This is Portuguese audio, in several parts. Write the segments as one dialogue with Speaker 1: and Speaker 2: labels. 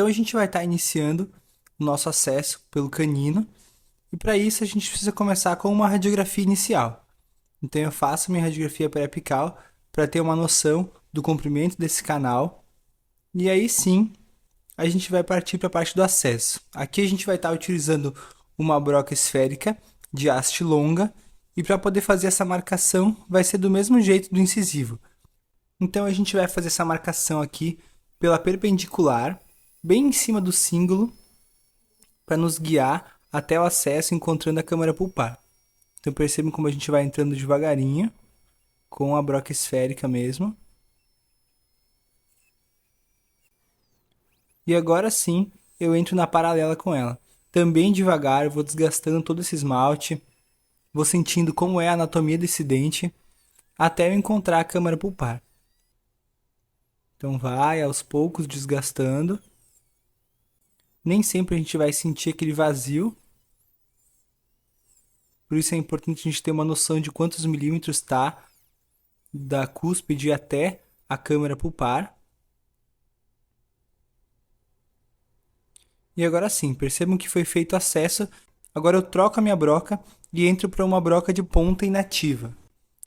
Speaker 1: Então a gente vai estar iniciando o nosso acesso pelo canino, e para isso a gente precisa começar com uma radiografia inicial. Então eu faço minha radiografia periapical para ter uma noção do comprimento desse canal, e aí sim a gente vai partir para a parte do acesso. Aqui a gente vai estar utilizando uma broca esférica de haste longa, e para poder fazer essa marcação vai ser do mesmo jeito do incisivo. Então a gente vai fazer essa marcação aqui pela perpendicular, bem em cima do cíngulo, para nos guiar até o acesso encontrando a câmara pulpar. Então percebam como a gente vai entrando devagarinho, com a broca esférica mesmo. E agora sim, eu entro na paralela com ela. Também devagar, eu vou desgastando todo esse esmalte, vou sentindo como é a anatomia desse dente, até eu encontrar a câmara pulpar. Então vai aos poucos desgastando. Nem sempre a gente vai sentir aquele vazio. Por isso é importante a gente ter uma noção de quantos milímetros está da cúspide até a câmara pulpar. E agora sim, percebam que foi feito acesso. Agora eu troco a minha broca e entro para uma broca de ponta inativa.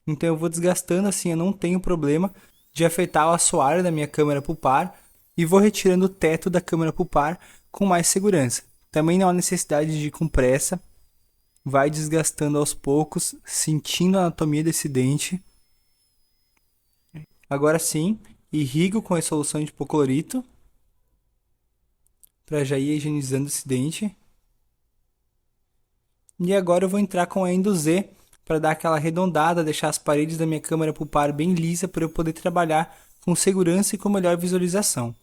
Speaker 1: Então eu vou desgastando assim, eu não tenho problema de afetar o assoalho da minha câmara pulpar e vou retirando o teto da câmara pulpar com mais segurança. Também não há necessidade de ir com pressa. Vai desgastando aos poucos, sentindo a anatomia desse dente. Agora sim, irrigo com a solução de hipoclorito para já ir higienizando esse dente. E agora eu vou entrar com a Endo Z para dar aquela arredondada, deixar as paredes da minha câmara pulpar bem lisa para eu poder trabalhar com segurança e com melhor visualização.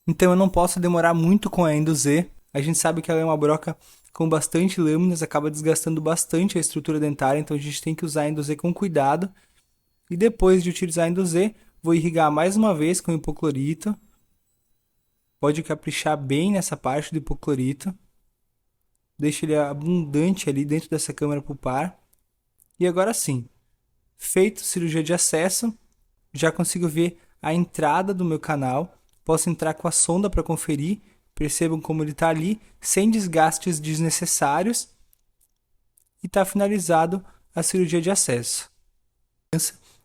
Speaker 1: Então eu não posso demorar muito com a Endo Z. A gente sabe que ela é uma broca com bastante lâminas, acaba desgastando bastante a estrutura dentária, então a gente tem que usar a Endo Z com cuidado. E depois de utilizar a Endo Z, vou irrigar mais uma vez com hipoclorito. Pode caprichar bem nessa parte do hipoclorito. Deixa ele abundante ali dentro dessa câmara pulpar. E agora sim, feito cirurgia de acesso, já consigo ver a entrada do meu canal. Posso entrar com a sonda para conferir. Percebam como ele está ali, sem desgastes desnecessários. E está finalizado a cirurgia de acesso.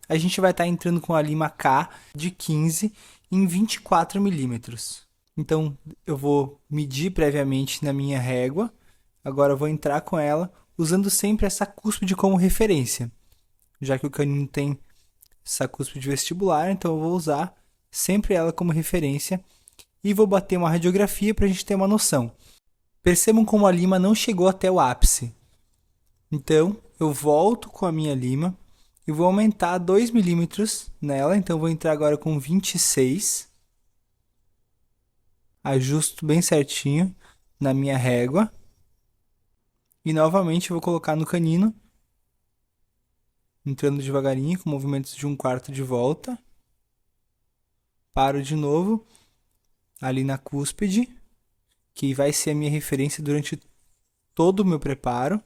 Speaker 1: A gente vai estar entrando com a lima K de 15 em 24 milímetros. Então eu vou medir previamente na minha régua. Agora eu vou entrar com ela, usando sempre essa cúspide como referência. Já que o canino tem essa cúspide vestibular, então eu vou usar sempre ela como referência. E vou bater uma radiografia para a gente ter uma noção. Percebam como a lima não chegou até o ápice. Então eu volto com a minha lima e vou aumentar 2 milímetros nela. Então vou entrar agora com 26. Ajusto bem certinho na minha régua. E novamente vou colocar no canino, entrando devagarinho, com movimentos de 1/4 de volta. Paro de novo, ali na cúspide, que vai ser a minha referência durante todo o meu preparo.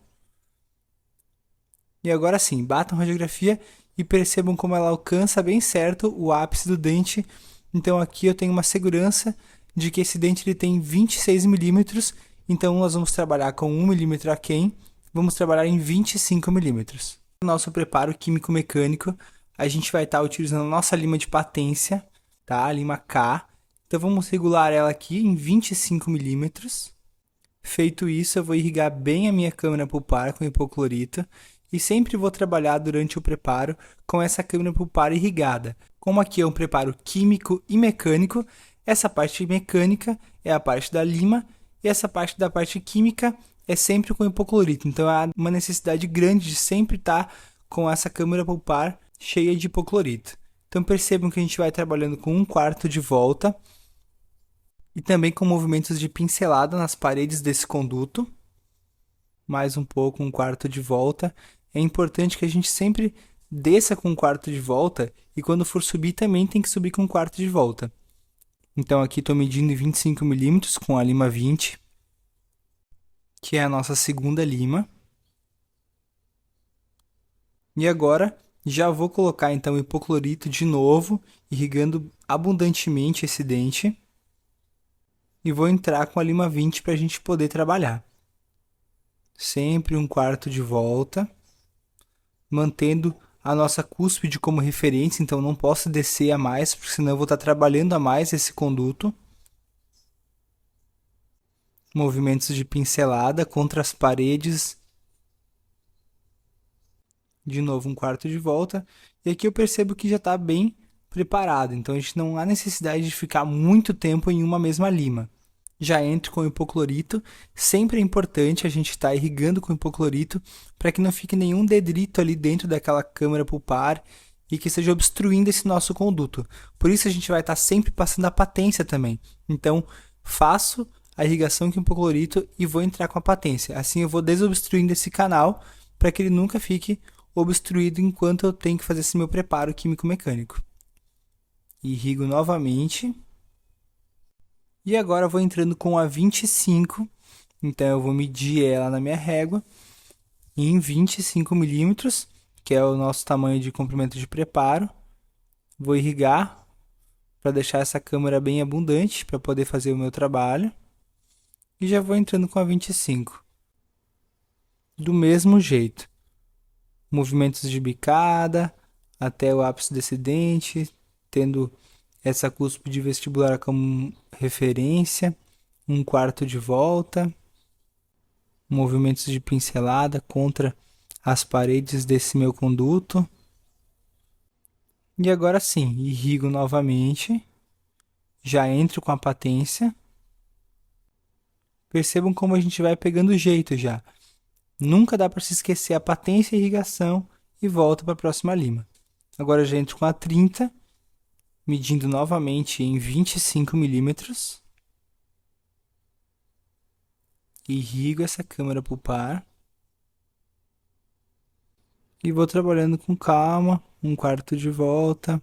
Speaker 1: E agora sim, batam a radiografia e percebam como ela alcança bem certo o ápice do dente. Então aqui eu tenho uma segurança de que esse dente ele tem 26 milímetros. Então nós vamos trabalhar com 1 milímetro aquém, vamos trabalhar em 25 milímetros. No nosso preparo químico-mecânico, a gente vai estar utilizando a nossa lima de patência, tá? A lima K. Então vamos regular ela aqui em 25 milímetros. Feito isso, eu vou irrigar bem a minha câmara pulpar com hipoclorito e sempre vou trabalhar durante o preparo com essa câmara pulpar irrigada. Como aqui é um preparo químico e mecânico, essa parte mecânica é a parte da lima e essa parte da parte química é sempre com hipoclorito. Então há uma necessidade grande de sempre estar com essa câmara pulpar cheia de hipoclorito. Então percebam que a gente vai trabalhando com 1/4 de volta e também com movimentos de pincelada nas paredes desse conduto. Mais um pouco, 1/4 de volta. É importante que a gente sempre desça com 1/4 de volta e quando for subir também tem que subir com 1/4 de volta. Então aqui estou medindo em 25 milímetros com a lima 20, que é a nossa segunda lima. E agora já vou colocar então o hipoclorito de novo, irrigando abundantemente esse dente. e vou entrar com a lima 20 para a gente poder trabalhar. Sempre um quarto de volta, mantendo a nossa cúspide como referência, então não posso descer a mais, porque senão eu vou estar trabalhando a mais esse conduto. Movimentos de pincelada contra as paredes. De novo um quarto de volta. E aqui eu percebo que já está bem preparado, então a gente não há necessidade de ficar muito tempo em uma mesma lima. Já entro com o hipoclorito. Sempre é importante a gente estar irrigando com o hipoclorito para que não fique nenhum dedrito ali dentro daquela câmara pulpar e que esteja obstruindo esse nosso conduto. Por isso a gente vai estar sempre passando a patência também. Então, faço a irrigação com o hipoclorito e vou entrar com a patência. Assim eu vou desobstruindo esse canal para que ele nunca fique obstruído enquanto eu tenho que fazer esse meu preparo químico-mecânico. Irrigo novamente. E agora eu vou entrando com a 25, então eu vou medir ela na minha régua em 25 milímetros, que é o nosso tamanho de comprimento de preparo. Vou irrigar para deixar essa câmara bem abundante para poder fazer o meu trabalho. E já vou entrando com a 25. Do mesmo jeito, movimentos de bicada até o ápice descendente, tendo essa cúspide vestibular como referência, um quarto de volta, movimentos de pincelada contra as paredes desse meu conduto. E agora sim, irrigo novamente, já entro com a patência. Percebam como a gente vai pegando jeito já. Nunca dá para se esquecer a patência e irrigação e volta para a próxima lima. Agora já entro com a 30, medindo novamente em 25 milímetros. Irrigo essa câmara pulpar. E vou trabalhando com calma, um quarto de volta.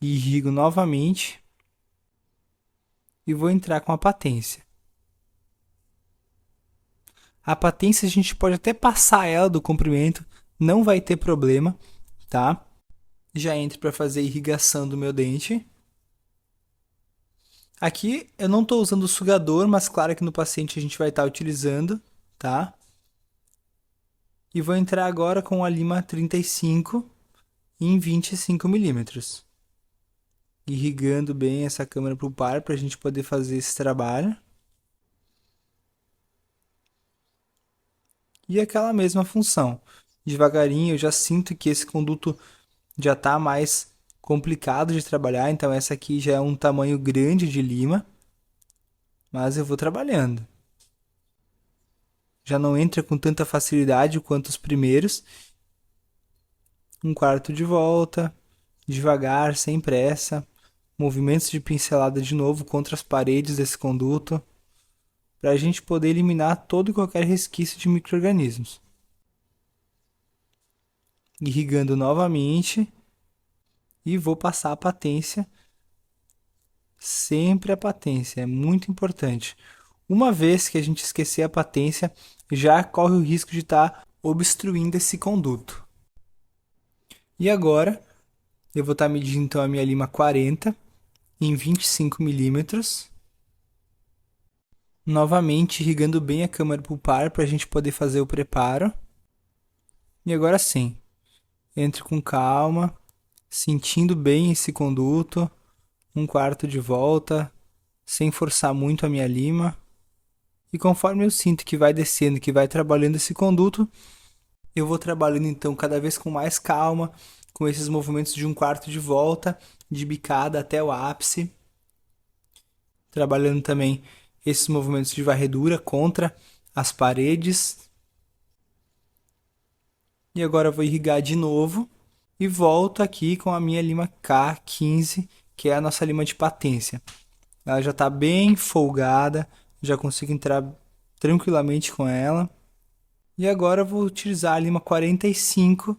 Speaker 1: Irrigo novamente. E vou entrar com a patência. A patência a gente pode até passar ela do comprimento, não vai ter problema, tá? Já entro para fazer a irrigação do meu dente. Aqui eu não estou usando o sugador, mas claro que no paciente a gente vai estar utilizando, tá? E vou entrar agora com a lima 35 em 25 milímetros. Irrigando bem essa câmara pulpar para a gente poder fazer esse trabalho. E aquela mesma função. Devagarinho eu já sinto que esse conduto já está mais complicado de trabalhar, então essa aqui já é um tamanho grande de lima, mas eu vou trabalhando. Já não entra com tanta facilidade quanto os primeiros. Um quarto de volta, devagar, sem pressa, movimentos de pincelada de novo contra as paredes desse conduto, para a gente poder eliminar todo e qualquer resquício de micro-organismos. Irrigando novamente e vou passar a patência. Sempre a patência, é muito importante. Uma vez que a gente esquecer a patência, já corre o risco de estar obstruindo esse conduto. E agora, eu vou estar medindo então a minha lima 40 em 25 milímetros. Novamente irrigando bem a câmara pulpar para a gente poder fazer o preparo. E agora sim, entro com calma, sentindo bem esse conduto, um quarto de volta, sem forçar muito a minha lima. E conforme eu sinto que vai descendo, que vai trabalhando esse conduto, eu vou trabalhando então cada vez com mais calma, com esses movimentos de um quarto de volta, de bicada até o ápice. Trabalhando também esses movimentos de varredura contra as paredes. E agora eu vou irrigar de novo e volto aqui com a minha lima K15, que é a nossa lima de patência. Ela já está bem folgada, já consigo entrar tranquilamente com ela. E agora eu vou utilizar a lima 45,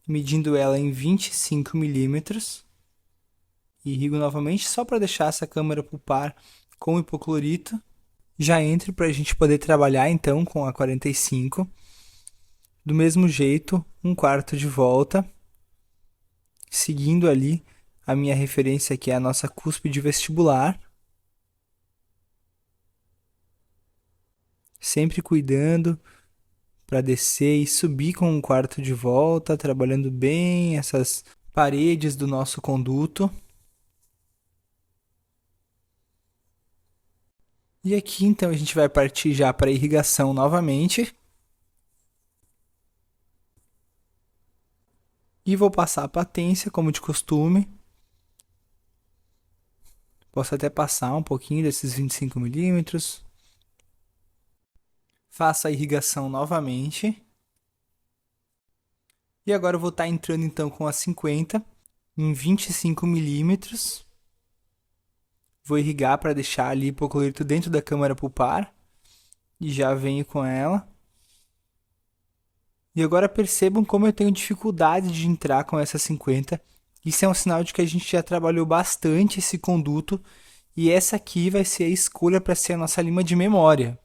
Speaker 1: medindo ela em 25 milímetros. Irrigo novamente só para deixar essa câmara pulpar com hipoclorito. Já entro para a gente poder trabalhar então com a 45. Do mesmo jeito, um quarto de volta, seguindo ali a minha referência, que é a nossa cúspide vestibular. Sempre cuidando para descer e subir com um quarto de volta, trabalhando bem essas paredes do nosso conduto. E aqui então a gente vai partir já para a irrigação novamente. E vou passar a patência, como de costume. Posso até passar um pouquinho desses 25 milímetros. Faço a irrigação novamente. E agora eu vou estar entrando então com a 50 em 25 milímetros. Vou irrigar para deixar ali hipoclorito dentro da câmara pulpar. E já venho com ela. E agora percebam como eu tenho dificuldade de entrar com essa 50. Isso é um sinal de que a gente já trabalhou bastante esse conduto. E essa aqui vai ser a escolha para ser a nossa lima de memória.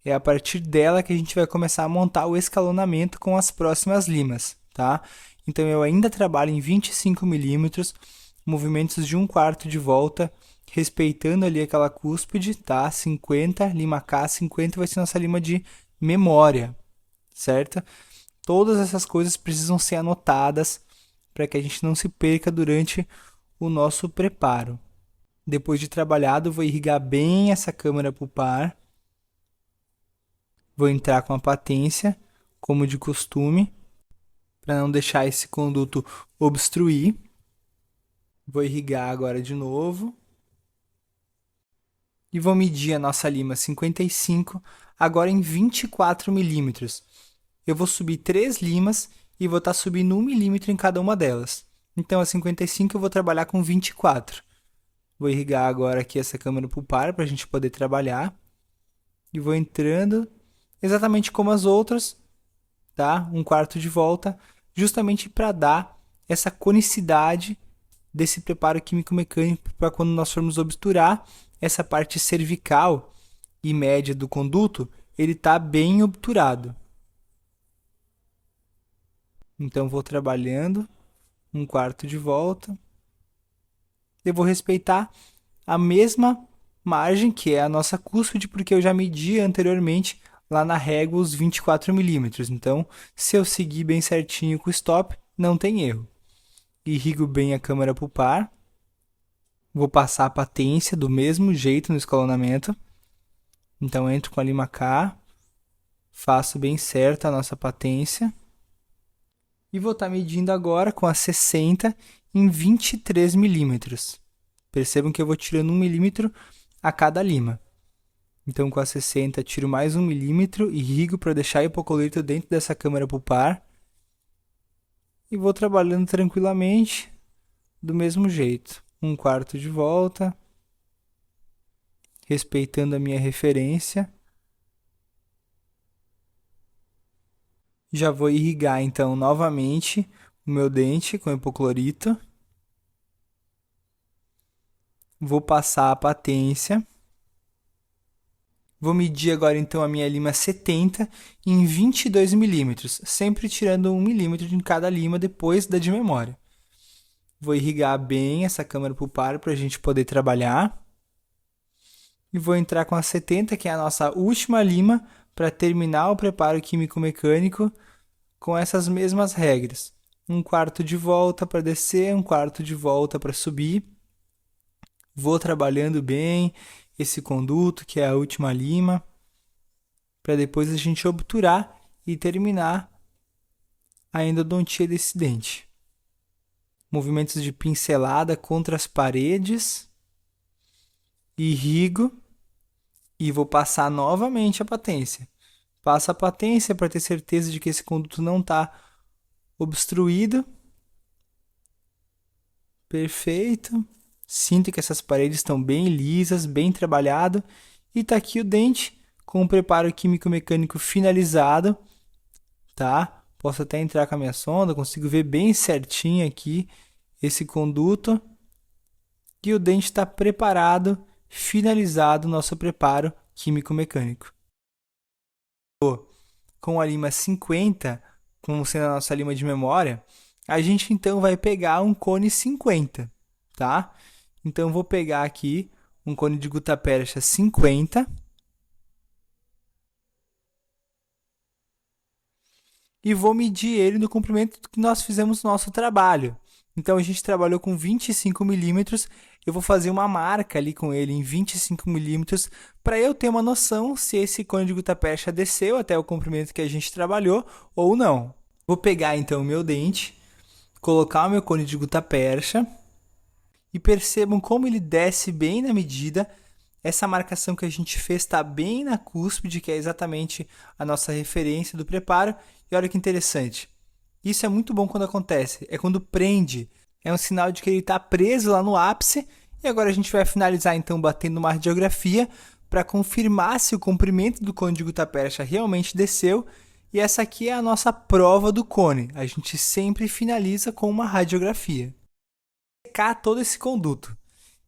Speaker 1: É a partir dela que a gente vai começar a montar o escalonamento com as próximas limas, tá? Então eu ainda trabalho em 25 milímetros, movimentos de 1/4 de volta, respeitando ali aquela cúspide, tá? 50, lima K, 50 vai ser nossa lima de memória, certo? Todas essas coisas precisam ser anotadas para que a gente não se perca durante o nosso preparo. Depois de trabalhado, vou irrigar bem essa câmara pulpar. Vou entrar com a patência, como de costume, para não deixar esse conduto obstruir. Vou irrigar agora de novo. E vou medir a nossa lima 55, agora em 24 milímetros. Eu vou subir 3 limas e vou estar subindo 1 milímetro em cada uma delas. Então, a 55 eu vou trabalhar com 24. Vou irrigar agora aqui essa câmara pulpar para a gente poder trabalhar. E vou entrando exatamente como as outras, tá? 1/4 de volta, justamente para dar essa conicidade desse preparo químico-mecânico para quando nós formos obturar essa parte cervical e média do conduto, ele está bem obturado. Então, vou trabalhando 1/4 de volta. Eu vou respeitar a mesma margem, que é a nossa cúspide, porque eu já medi anteriormente lá na régua os 24 milímetros. Então, se eu seguir bem certinho com o stop, não tem erro. Irrigo bem a câmara pulpar. Vou passar a patência do mesmo jeito no escalonamento. Então, entro com a lima K, faço bem certa a nossa patência. E vou estar medindo agora com a 60 em 23 milímetros. Percebam que eu vou tirando 1 milímetro a cada lima. Então, com a 60, tiro mais 1 milímetro, irrigo para deixar o hipoclorito dentro dessa câmara pulpar. E vou trabalhando tranquilamente, do mesmo jeito. 1/4 de volta, respeitando a minha referência. Já vou irrigar, então, novamente o meu dente com hipoclorito. Vou passar a patência. Vou medir agora, então, a minha lima 70 em 22 milímetros, sempre tirando 1 milímetro de cada lima depois da de memória. Vou irrigar bem essa câmara pulpar para a gente poder trabalhar. E vou entrar com a 70, que é a nossa última lima, para terminar o preparo químico-mecânico com essas mesmas regras. 1/4 de volta para descer, 1/4 de volta para subir. Vou trabalhando bem esse conduto, que é a última lima, para depois a gente obturar e terminar a endodontia desse dente. Movimentos de pincelada contra as paredes. Irrigo e vou passar novamente a patência. Passo a patência para ter certeza de que esse conduto não está obstruído. Perfeito. Sinto que essas paredes estão bem lisas, bem trabalhado. E está aqui o dente com o preparo químico-mecânico finalizado. Tá? Posso até entrar com a minha sonda, consigo ver bem certinho aqui esse conduto. E o dente está preparado, finalizado o nosso preparo químico-mecânico. Com a lima 50, como sendo a nossa lima de memória, a gente então vai pegar um cone 50, tá? Então, vou pegar aqui um cone de gutapercha 50 e vou medir ele no comprimento que nós fizemos no nosso trabalho. Então, a gente trabalhou com 25 milímetros, eu vou fazer uma marca ali com ele em 25 milímetros para eu ter uma noção se esse cone de gutapercha desceu até o comprimento que a gente trabalhou ou não. Vou pegar então o meu dente, colocar o meu cone de gutapercha e percebam como ele desce bem na medida. Essa marcação que a gente fez está bem na cúspide, que é exatamente a nossa referência do preparo. E olha que interessante. Isso é muito bom quando acontece. É quando prende. É um sinal de que ele está preso lá no ápice. E agora a gente vai finalizar então batendo uma radiografia para confirmar se o comprimento do cone de gutapercha realmente desceu. E essa aqui é a nossa prova do cone. A gente sempre finaliza com uma radiografia. Secar todo esse conduto.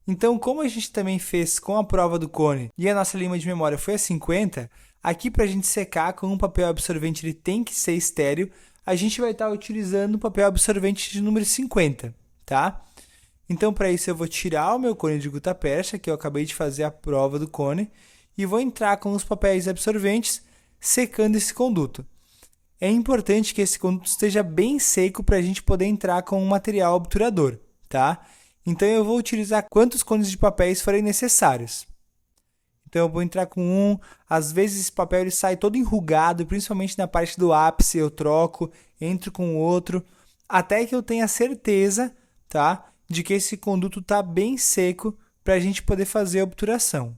Speaker 1: Então, como a gente também fez com a prova do cone e a nossa lima de memória foi a 50, aqui para a gente secar com um papel absorvente, ele tem que ser estéreo, a gente vai estar utilizando o papel absorvente de número 50, tá? Então, para isso, eu vou tirar o meu cone de gutapercha, que eu acabei de fazer a prova do cone, e vou entrar com os papéis absorventes secando esse conduto. É importante que esse conduto esteja bem seco para a gente poder entrar com um material obturador, tá? Então, eu vou utilizar quantos cones de papéis forem necessários. Então, eu vou entrar com um. Às vezes, esse papel ele sai todo enrugado, principalmente na parte do ápice. Eu troco, entro com outro, até que eu tenha certeza, tá, de que esse conduto está bem seco para a gente poder fazer a obturação.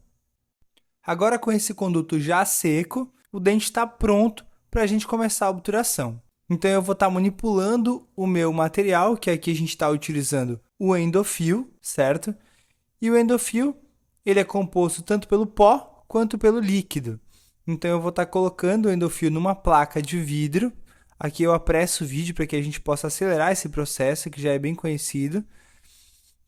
Speaker 1: Agora, com esse conduto já seco, o dente está pronto para a gente começar a obturação. Então, eu vou estar manipulando o meu material, que aqui a gente está utilizando o endofil, certo? E o endofil, ele é composto tanto pelo pó quanto pelo líquido. Então, eu vou estar colocando o endofil numa placa de vidro. Aqui eu apresso o vídeo para que a gente possa acelerar esse processo, que já é bem conhecido.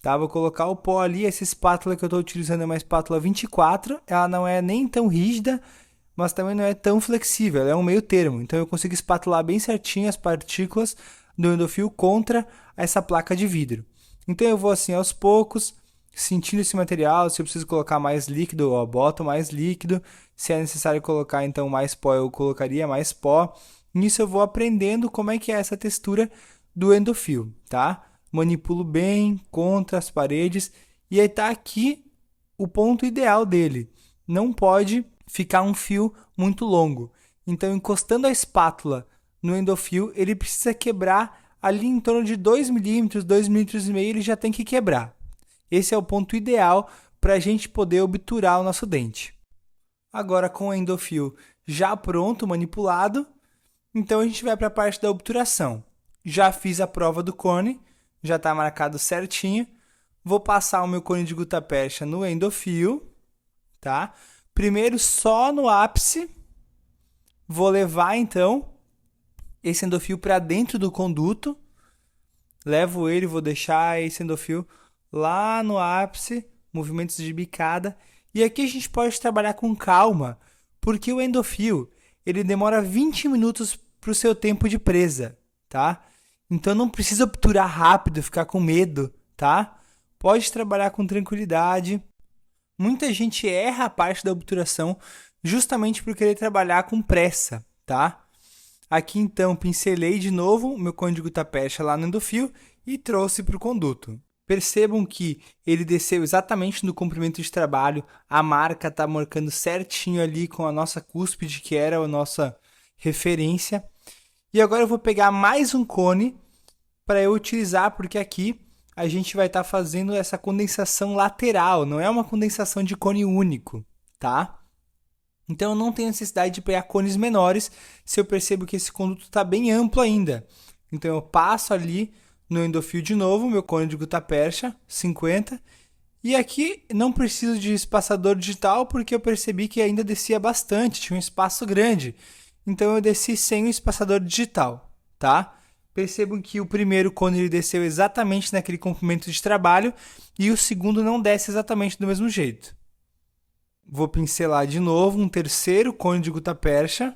Speaker 1: Tá? Vou colocar o pó ali. Essa espátula que eu estou utilizando é uma espátula 24. Ela não é nem tão rígida, mas também não é tão flexível. Ela é um meio termo. Então, eu consigo espatular bem certinho as partículas do endofil contra essa placa de vidro. Então, eu vou assim aos poucos, sentindo esse material. Se eu preciso colocar mais líquido, eu boto mais líquido. Se é necessário colocar então mais pó, eu colocaria mais pó. Nisso eu vou aprendendo como é que é essa textura do endofil, tá? Manipulo bem contra as paredes e aí tá aqui o ponto ideal dele. Não pode ficar um fio muito longo. Então, encostando a espátula no endofil, ele precisa quebrar ali em torno de 2 milímetros, 2,5 milímetros, ele já tem que quebrar. Esse é o ponto ideal para a gente poder obturar o nosso dente. Agora, com o endofil já pronto, manipulado, então a gente vai para a parte da obturação. Já fiz a prova do cone, já está marcado certinho. Vou passar o meu cone de gutapercha no endofil, tá? Primeiro só no ápice. Vou levar então esse endofil para dentro do conduto. Levo ele, vou deixar esse endofil lá no ápice, movimentos de bicada. E aqui a gente pode trabalhar com calma, porque o endofil ele demora 20 minutos para o seu tempo de presa, tá? Então não precisa obturar rápido, ficar com medo, tá? Pode trabalhar com tranquilidade. Muita gente erra a parte da obturação justamente por querer trabalhar com pressa, tá? Aqui então pincelei de novo o meu cone de gutapercha lá no endofil e trouxe para o conduto. Percebam que ele desceu exatamente no comprimento de trabalho, a marca está marcando certinho ali com a nossa cúspide, que era a nossa referência. E agora eu vou pegar mais um cone para eu utilizar, porque aqui a gente vai estar fazendo essa condensação lateral, não é uma condensação de cone único, tá? Então eu não tenho necessidade de pegar cones menores se eu percebo que esse conduto está bem amplo ainda. Então eu passo ali no endofil de novo, meu cone de gutapercha, 50. E aqui não preciso de espaçador digital porque eu percebi que ainda descia bastante, tinha um espaço grande. Então eu desci sem o espaçador digital, tá? Percebam que o primeiro cone ele desceu exatamente naquele comprimento de trabalho e o segundo não desce exatamente do mesmo jeito. Vou pincelar de novo um terceiro cone de gutapercha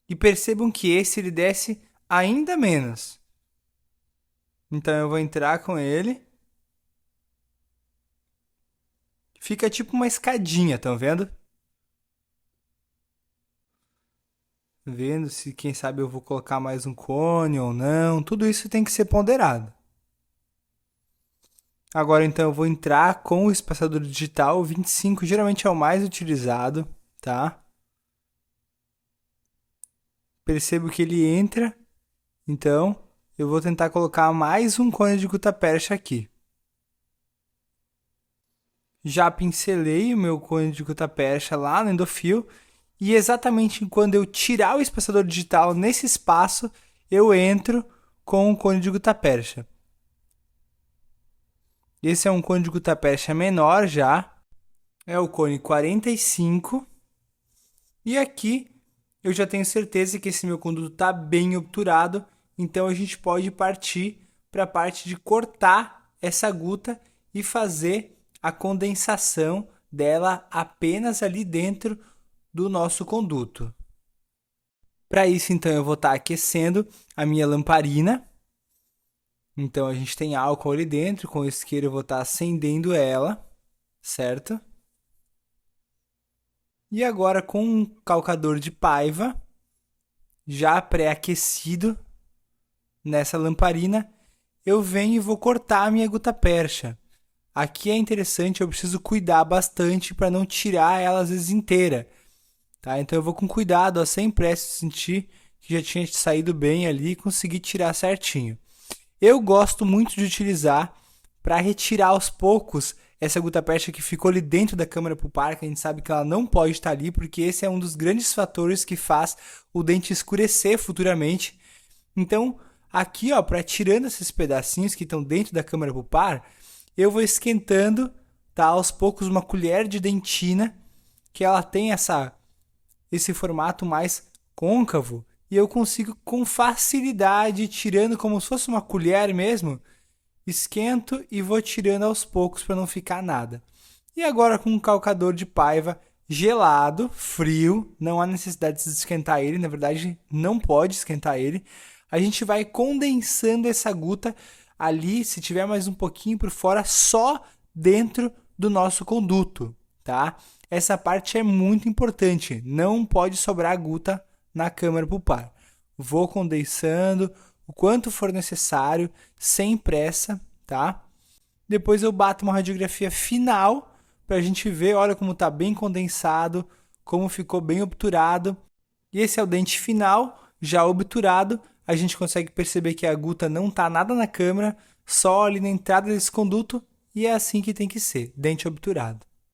Speaker 1: e percebam que esse ele desce ainda menos. Então eu vou entrar com ele. Fica tipo uma escadinha, estão vendo? Vendo se, quem sabe, eu vou colocar mais um cone ou não. Tudo isso tem que ser ponderado. Agora, então, eu vou entrar com o espaçador digital. O 25 geralmente é o mais utilizado, tá? Percebo que ele entra. Então, eu vou tentar colocar mais um cone de gutta-percha aqui. Já pincelei o meu cone de gutta-percha lá no endofil. E exatamente quando eu tirar o espaçador digital nesse espaço, eu entro com o cone de gutta-percha. Esse é um cone de gutta-percha menor já. É o cone 45. E aqui eu já tenho certeza que esse meu conduto está bem obturado. Então a gente pode partir para a parte de cortar essa guta e fazer a condensação dela apenas ali dentro do nosso conduto. Para isso, então, eu vou estar aquecendo a minha lamparina. Então, a gente tem álcool ali dentro. Com o isqueiro, eu vou estar acendendo ela, certo? E agora, com um calcador de paiva, já pré-aquecido nessa lamparina, eu venho e vou cortar a minha gutta-percha. Aqui é interessante, eu preciso cuidar bastante para não tirar ela às vezes inteira. Tá? Então eu vou com cuidado, ó, sem pressa, sentir que já tinha saído bem ali e conseguir tirar certinho. Eu gosto muito de utilizar para retirar aos poucos essa gutta-percha que ficou ali dentro da câmara pulpar, que a gente sabe que ela não pode estar ali, porque esse é um dos grandes fatores que faz o dente escurecer futuramente. Então, aqui, ó, para tirando esses pedacinhos que estão dentro da câmara pulpar, eu vou esquentando, tá, aos poucos uma colher de dentina, que ela tem esse formato mais côncavo, e eu consigo com facilidade, tirando como se fosse uma colher mesmo, esquento e vou tirando aos poucos para não ficar nada. E agora com um calcador de paiva gelado, frio, não há necessidade de esquentar ele, na verdade não pode esquentar ele. A gente vai condensando essa guta ali, se tiver mais um pouquinho por fora, só dentro do nosso conduto, tá? Essa parte é muito importante, não pode sobrar guta na câmara pulpar. Vou condensando o quanto for necessário, sem pressa, tá? Depois eu bato uma radiografia final para a gente ver, olha como está bem condensado, como ficou bem obturado. E esse é o dente final, já obturado. A gente consegue perceber que a guta não está nada na câmara, só ali na entrada desse conduto, e é assim que tem que ser, dente obturado.